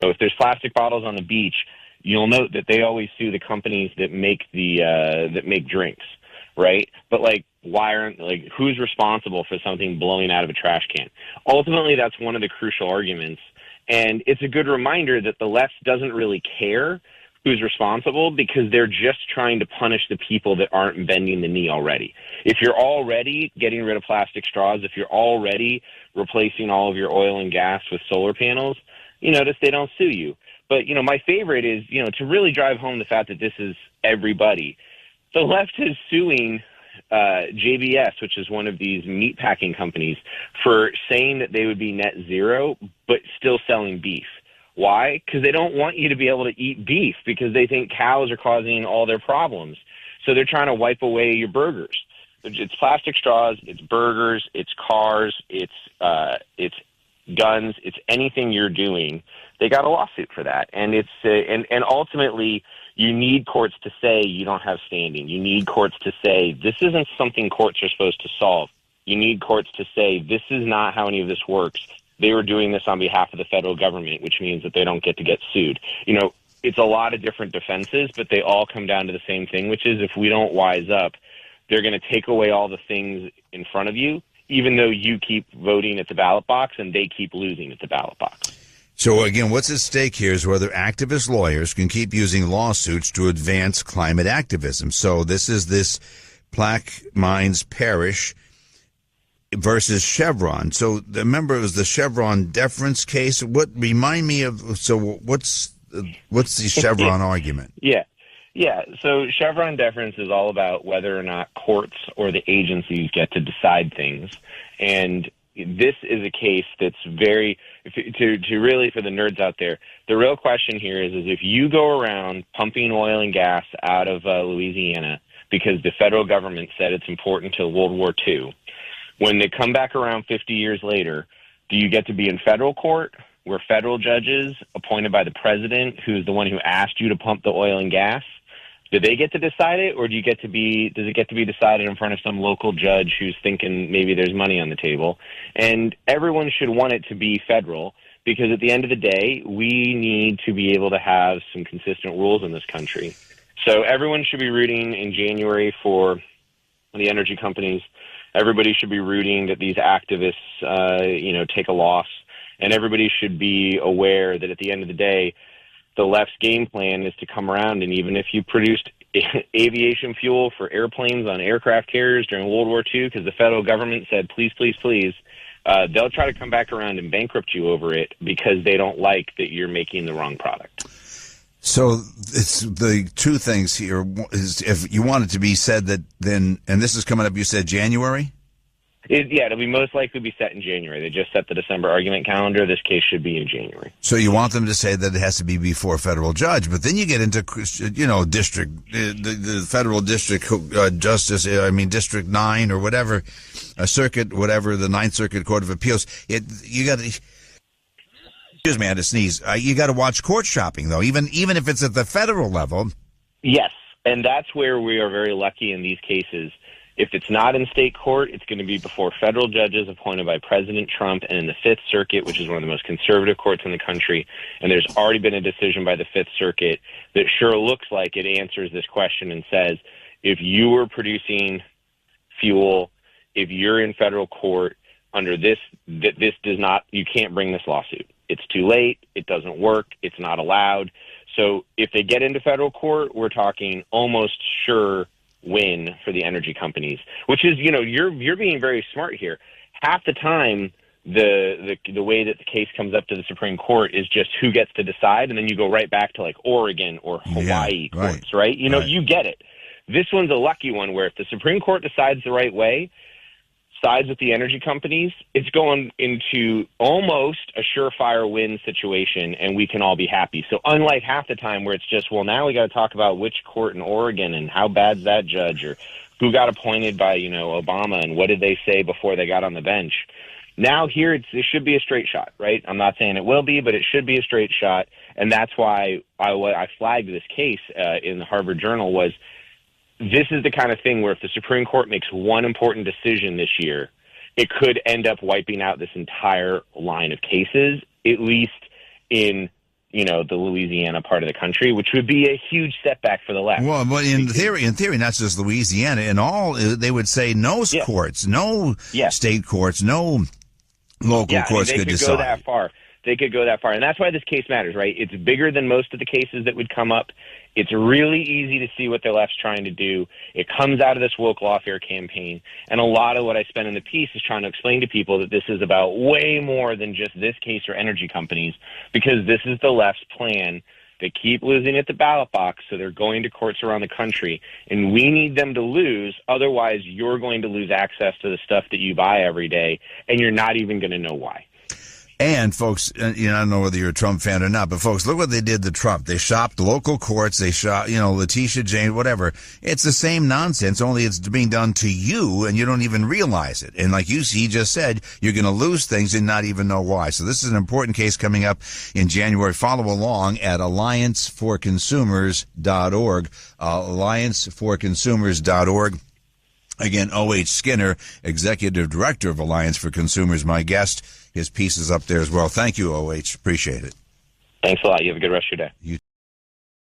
So if there's plastic bottles on the beach, you'll note that they always sue the companies that make that make drinks, right? But who's responsible for something blowing out of a trash can? Ultimately, that's one of the crucial arguments, and it's a good reminder that the left doesn't really care who's responsible because they're just trying to punish the people that aren't bending the knee already. If you're already getting rid of plastic straws, if you're already replacing all of your oil and gas with solar panels, you notice they don't sue you. But, my favorite is, to really drive home the fact that this is everybody. The left is suing JBS, which is one of these meatpacking companies, for saying that they would be net zero, but still selling beef. Why? Because they don't want you to be able to eat beef because they think cows are causing all their problems. So they're trying to wipe away your burgers. It's plastic straws, it's burgers, it's cars, it's guns, it's anything you're doing. They got a lawsuit for that, and it's and ultimately you need courts to say you don't have standing. You need courts to say this isn't something courts are supposed to solve. You need courts to say this is not how any of this works. They were doing this on behalf of the federal government, which means that they don't get to get sued. It's a lot of different defenses, but they all come down to the same thing, which is if we don't wise up, they're going to take away all the things in front of you, even though you keep voting at the ballot box and they keep losing at the ballot box. So, again, what's at stake here is whether activist lawyers can keep using lawsuits to advance climate activism. So this is this Plaquemines Parish versus Chevron. So remember, it was the Chevron deference case. Remind me of, so what's the Chevron argument? Yeah. So Chevron deference is all about whether or not courts or the agencies get to decide things. And this is a case that's very, to really, for the nerds out there, the real question here is if you go around pumping oil and gas out of Louisiana because the federal government said it's important to World War II, when they come back around 50 years later, do you get to be in federal court where federal judges appointed by the president, who's the one who asked you to pump the oil and gas, do they get to decide it, or does it get to be decided in front of some local judge who's thinking maybe there's money on the table? And everyone should want it to be federal because at the end of the day, we need to be able to have some consistent rules in this country. So everyone should be rooting in January for the energy companies. Everybody should be rooting that these activists, take a loss. And everybody should be aware that at the end of the day, the left's game plan is to come around, and even if you produced aviation fuel for airplanes on aircraft carriers during World War II because the federal government said, please, please, please, they'll try to come back around and bankrupt you over it because they don't like that you're making the wrong product. So it's the two things here is if you want it to be said that then, and this is coming up, you said January? It'll be most likely be set in January. They just set the December argument calendar. This case should be in January. So you want them to say that it has to be before a federal judge, but then you get into, district, the federal district justice, District 9 or whatever, circuit, whatever, the Ninth Circuit Court of Appeals. You got to, excuse me, I had to sneeze. You got to watch court shopping, though, even if it's at the federal level. Yes, and that's where we are very lucky in these cases. If it's not in state court, it's going to be before federal judges appointed by President Trump and in the Fifth Circuit, which is one of the most conservative courts in the country. And there's already been a decision by the Fifth Circuit that sure looks like it answers this question and says, if you were producing fuel, if you're in federal court under this does not, you can't bring this lawsuit. It's too late. It doesn't work. It's not allowed. So if they get into federal court, we're talking almost sure win for the energy companies, which is, you're being very smart here. Half the time, the way that the case comes up to the Supreme Court is just who gets to decide, and then you go right back to like Oregon or Hawaii courts, right? You get it. This one's a lucky one where if the Supreme Court decides the right way, sides with the energy companies, it's going into almost a surefire win situation, and we can all be happy. So unlike half the time where it's just, well, now we got to talk about which court in Oregon and how bad's that judge or who got appointed by, Obama and what did they say before they got on the bench. Now here it should be a straight shot, right? I'm not saying it will be, but it should be a straight shot, and that's why I flagged this case in the Harvard Journal was this is the kind of thing where if the Supreme Court makes one important decision this year, it could end up wiping out this entire line of cases, at least in the Louisiana part of the country, which would be a huge setback for the left. Well, but in theory, not just Louisiana, in all, they would say no courts, no state courts, no local courts could decide. Go that far. They could go that far. And that's why this case matters, right? It's bigger than most of the cases that would come up. It's really easy to see what the left's trying to do. It comes out of this woke lawfare campaign. And a lot of what I spend in the piece is trying to explain to people that this is about way more than just this case or energy companies, because this is the left's plan. They keep losing at the ballot box, so they're going to courts around the country. And we need them to lose. Otherwise, you're going to lose access to the stuff that you buy every day, and you're not even going to know why. And, folks, I don't know whether you're a Trump fan or not, but, folks, look what they did to Trump. They shopped local courts. They shop, Letitia James, whatever. It's the same nonsense, only it's being done to you, and you don't even realize it. And like he just said, you're going to lose things and not even know why. So this is an important case coming up in January. Follow along at allianceforconsumers.org, allianceforconsumers.org. Again, O.H. Skinner, Executive Director of Alliance for Consumers, my guest. His piece is up there as well. Thank you, O.H. Appreciate it. Thanks a lot. You have a good rest of your day.